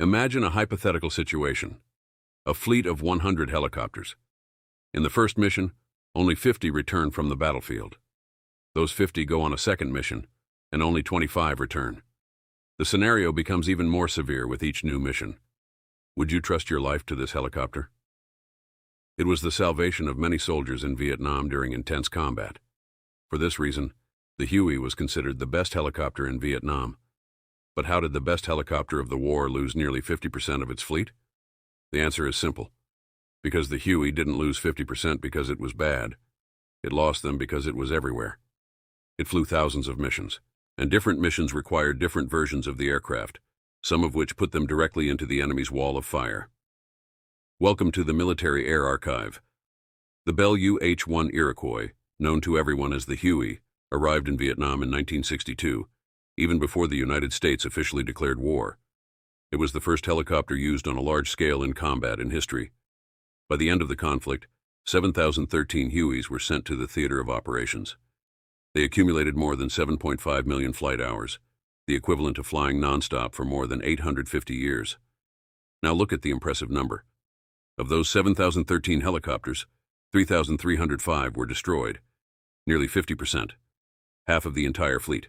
Imagine a hypothetical situation. A fleet of 100 helicopters. In the first mission, only 50 return from the battlefield. Those 50 go on a second mission, and only 25 return. The scenario becomes even more severe with each new mission. Would you trust your life to this helicopter? It was the salvation of many soldiers in Vietnam during intense combat. For this reason, the Huey was considered the best helicopter in Vietnam. But how did the best helicopter of the war lose nearly 50% of its fleet? The answer is simple. Because the Huey didn't lose 50% because it was bad. It lost them because it was everywhere. It flew thousands of missions, and different missions required different versions of the aircraft, some of which put them directly into the enemy's wall of fire. Welcome to the Military Air Archive. The Bell UH-1 Iroquois, known to everyone as the Huey, arrived in Vietnam in 1962, even before the United States officially declared war. It was the first helicopter used on a large scale in combat in history. By the end of the conflict, 7,013 Hueys were sent to the theater of operations. They accumulated more than 7.5 million flight hours, the equivalent of flying nonstop for more than 850 years. Now look at the impressive number. Of those 7,013 helicopters, 3,305 were destroyed, nearly 50%, half of the entire fleet.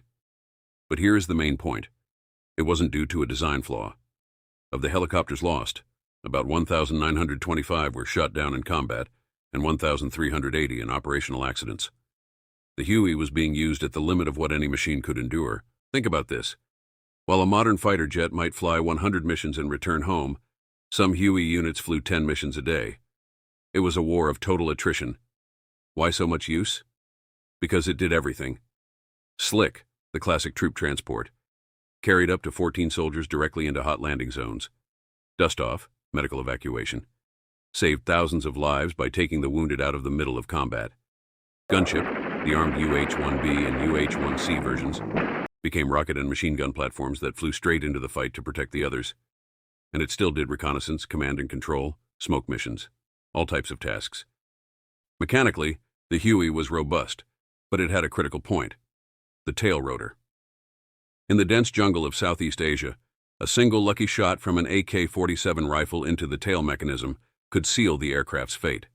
But here is the main point. It wasn't due to a design flaw. Of the helicopters lost, about 1,925 were shot down in combat and 1,380 in operational accidents. The Huey was being used at the limit of what any machine could endure. Think about this. While a modern fighter jet might fly 100 missions and return home, some Huey units flew 10 missions a day. It was a war of total attrition. Why so much use? Because it did everything. Slick, the classic troop transport, carried up to 14 soldiers directly into hot landing zones. Dustoff, medical evacuation, saved thousands of lives by taking the wounded out of the middle of combat. Gunship, the armed UH-1B and UH-1C versions, became rocket and machine gun platforms that flew straight into the fight to protect the others. And it still did reconnaissance, command and control, smoke missions, all types of tasks. Mechanically, the Huey was robust, but it had a critical point: the tail rotor. In the dense jungle of Southeast Asia, a single lucky shot from an AK-47 rifle into the tail mechanism could seal the aircraft's fate.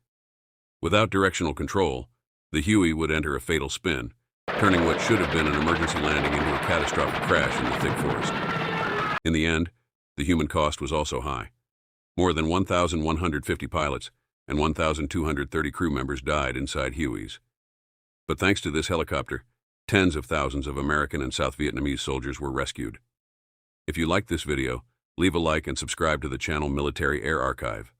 Without directional control, the Huey would enter a fatal spin, turning what should have been an emergency landing into a catastrophic crash in the thick forest. In the end, the human cost was also high. More than 1,150 pilots and 1,230 crew members died inside Hueys. But thanks to this helicopter, tens of thousands of American and South Vietnamese soldiers were rescued. If you liked this video, leave a like and subscribe to the channel Military Air Archive.